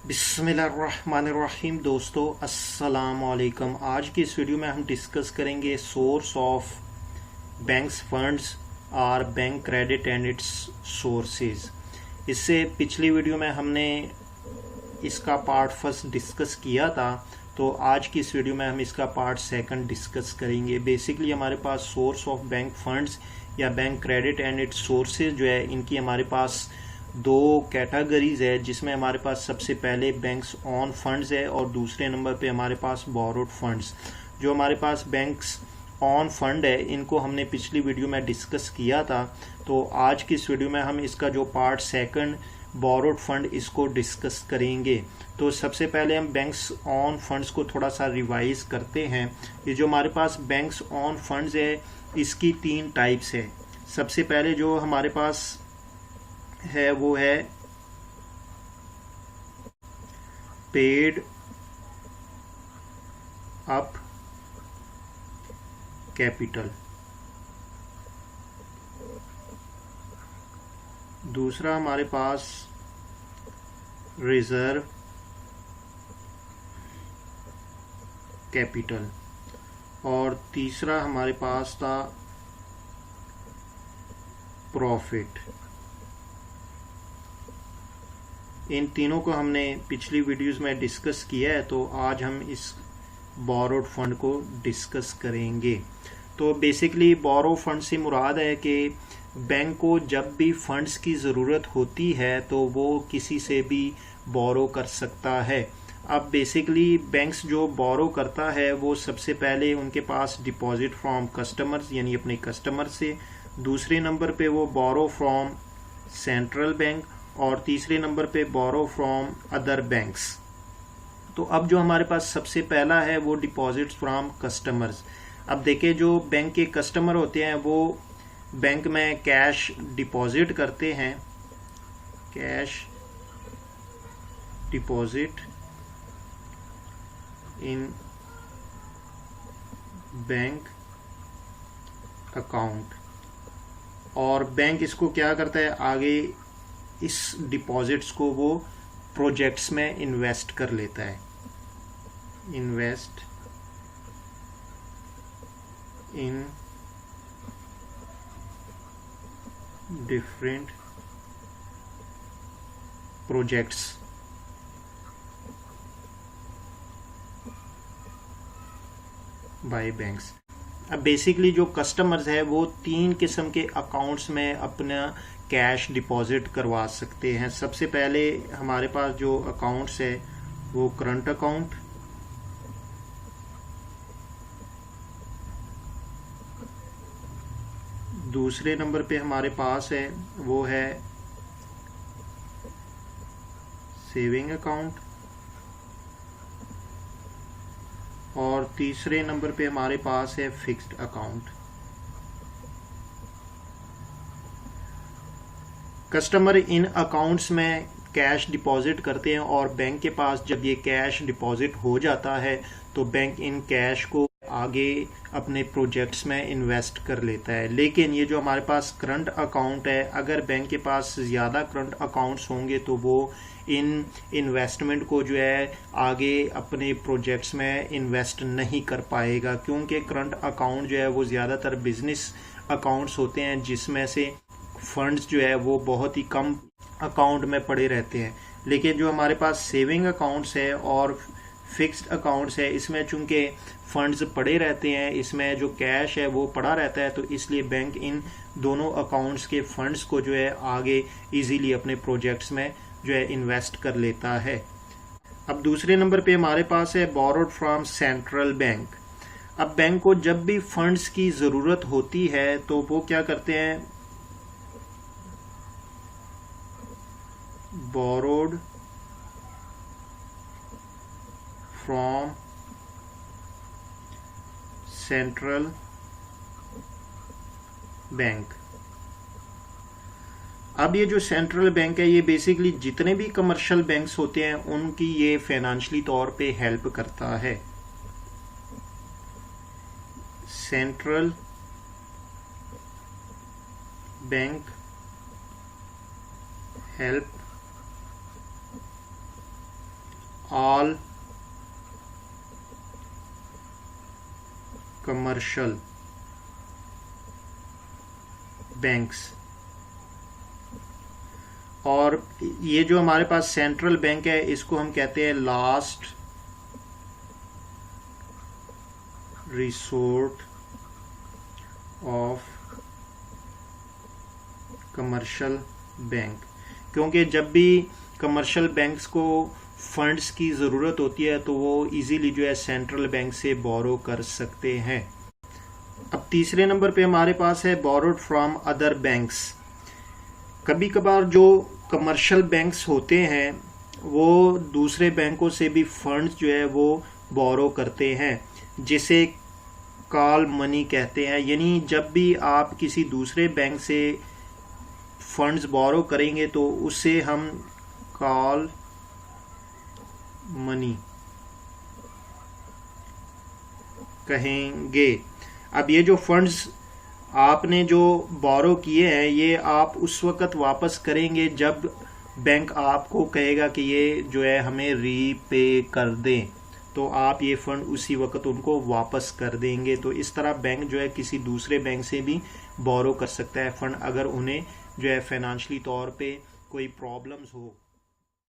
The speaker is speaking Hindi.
बिस्मिल्लाहिर्रहमानिर्रहीम। दोस्तों अस्सलाम वालेकुम। आज की इस वीडियो में हम डिस्कस करेंगे सोर्स ऑफ बैंक्स फंड्स और bank credit and it's sources. इससे पिछली वीडियो में हमने इसका पार्ट फर्स्ट डिस्कस किया था, तो आज की इस वीडियो में हम इसका पार्ट सेकंड डिस्कस करेंगे। बेसिकली हमारे पास सोर्स ऑफ बैंक फंड्स या bank credit and it's sources जो है, इनकी हमारे पास दो कैटेगरीज है, जिसमें हमारे पास सबसे पहले बैंक्स ऑन फंड्स है और दूसरे नंबर पे हमारे पास बोरोड फंड्स। जो हमारे पास बैंक्स ऑन फंड है, इनको हमने पिछली वीडियो में डिस्कस किया था, तो आज की इस वीडियो में हम इसका जो पार्ट सेकंड बोरोड फंड इसको डिस्कस करेंगे। तो सबसे पहले हम बैंक्स ऑन फंड्स को थोड़ा सा रिवाइज करते हैं। ये जो हमारे पास बैंक्स ऑन फंड्स है, इसकी तीन टाइप्स है। सबसे पहले जो हमारे पास है वो है पेड अप कैपिटल, दूसरा हमारे पास रिजर्व कैपिटल और तीसरा हमारे पास था प्रॉफिट। इन तीनों को हमने पिछली वीडियोस में डिस्कस किया है, तो आज हम इस बोरोड फंड को डिस्कस करेंगे। तो बेसिकली बोरो फंड से मुराद है कि बैंक को जब भी फंड्स की ज़रूरत होती है तो वो किसी से भी बोरो कर सकता है। अब बेसिकली बैंक्स जो बोरो करता है वो सबसे पहले उनके पास डिपॉजिट फ्रॉम कस्टमर्स यानी अपने कस्टमर से, दूसरे नंबर पे वो बोरो फ्रॉम सेंट्रल बैंक और तीसरे नंबर पे बोरो फ्रॉम अदर बैंक्स। तो अब जो हमारे पास सबसे पहला है वो डिपॉजिट्स फ्रॉम कस्टमर्स। अब देखिए, जो बैंक के कस्टमर होते हैं वो बैंक में कैश डिपॉजिट करते हैं, cash deposit in bank account, और बैंक इसको क्या करता है, आगे इस डिपॉजिट्स को वो प्रोजेक्ट्स में इन्वेस्ट कर लेता है। Invest in different projects bye banks. अब बेसिकली जो कस्टमर्स है वो तीन किस्म के अकाउंट्स में अपना कैश डिपॉजिट करवा सकते हैं। सबसे पहले हमारे पास जो अकाउंट्स है वो करंट अकाउंट, दूसरे नंबर पे हमारे पास है वो है सेविंग अकाउंट, और तीसरे नंबर पे हमारे पास है fixed account. Customer in accounts में कैश डिपॉजिट करते हैं और बैंक के पास जब ये कैश डिपॉजिट हो जाता है तो बैंक इन कैश को आगे अपने प्रोजेक्ट्स में इन्वेस्ट कर लेता है। लेकिन ये जो हमारे पास करंट अकाउंट है, अगर बैंक के पास ज़्यादा करंट अकाउंट्स होंगे तो वो इन इन्वेस्टमेंट को जो है आगे अपने प्रोजेक्ट्स में इन्वेस्ट नहीं कर पाएगा, क्योंकि करंट अकाउंट जो है वो ज़्यादातर बिजनेस अकाउंट्स होते हैं जिसमें से फंड्स जो है वो बहुत ही कम अकाउंट में पड़े रहते हैं। लेकिन जो हमारे पास सेविंग अकाउंट्स है और फिक्स्ड अकाउंट्स है, इसमें चूंकि फंड्स पड़े रहते हैं, इसमें जो कैश है वो पड़ा रहता है, तो इसलिए बैंक इन दोनों अकाउंट्स के फंड्स को जो है आगे इजीली अपने प्रोजेक्ट्स में जो है इन्वेस्ट कर लेता है। अब दूसरे नंबर पे हमारे पास है बोरोड फ्रॉम सेंट्रल बैंक। अब बैंक को जब भी फंड्स की ज़रूरत होती है तो वो क्या करते हैं, बोरोड फ्रॉम सेंट्रल बैंक। अब ये जो सेंट्रल बैंक है, ये बेसिकली जितने भी कमर्शियल बैंक्स होते हैं उनकी ये फाइनेंशियली तौर पे हेल्प करता है। Central bank help all commercial banks. और ये जो हमारे पास सेंट्रल बैंक है इसको हम कहते हैं last resort of commercial bank, क्योंकि जब भी कमर्शियल बैंक्स को फंड्स की ज़रूरत होती है तो वो इजीली जो है सेंट्रल बैंक से बोरो कर सकते हैं। अब तीसरे नंबर पे हमारे पास है बोरोड फ्रॉम अदर बैंक्स। कभी कभार जो कमर्शियल बैंक्स होते हैं वो दूसरे बैंकों से भी फंड्स जो है वो बोरो करते हैं, जिसे कॉल मनी कहते हैं। यानी जब भी आप किसी दूसरे बैंक से फंड्स बोरो करेंगे तो उससे हम कॉल मनी कहेंगे। अब ये जो फंड्स आपने जो बोरो किए हैं ये आप उस वक्त वापस करेंगे जब बैंक आपको कहेगा कि ये जो है हमें रीपे कर दें, तो आप ये फंड उसी वक्त उनको वापस कर देंगे। तो इस तरह बैंक जो है किसी दूसरे बैंक से भी बोरो कर सकता है फंड, अगर उन्हें जो है फाइनेंशियली तौर पे कोई प्रॉब्लम्स हो।